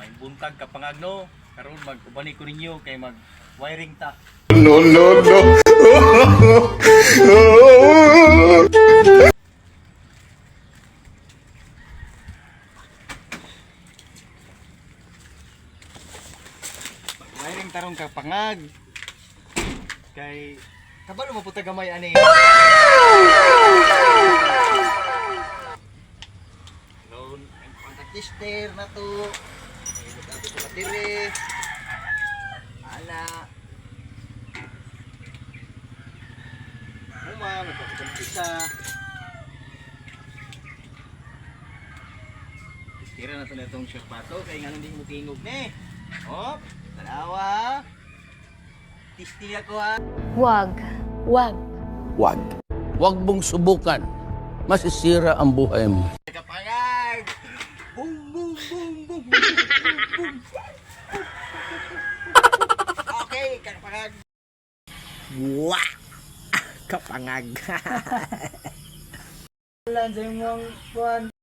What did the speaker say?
may buntag kapangag no. Karon mag-ubani ko ninyo kay mag-wiring ta. No, no, no. Wiring tarong kapangag. Kay kabalo mo puta gamay ani. Noon, ang contact tester na to. Ay nagabi ko battery. Ana. Uma, nagpapagpisa. Tira na to na itong siyapato kay nga hindi mo tingog ni. Oh, dalawa. Tisti ako ha. Wag. Wag. Wag. Huwag mong subukan. Masisira ang buhay mo. Kapangag! Boom, boom, boom, boom, boom, boom, boom. Okay, kapangag. Wah! Kapangag. Wala sa imong kuhan.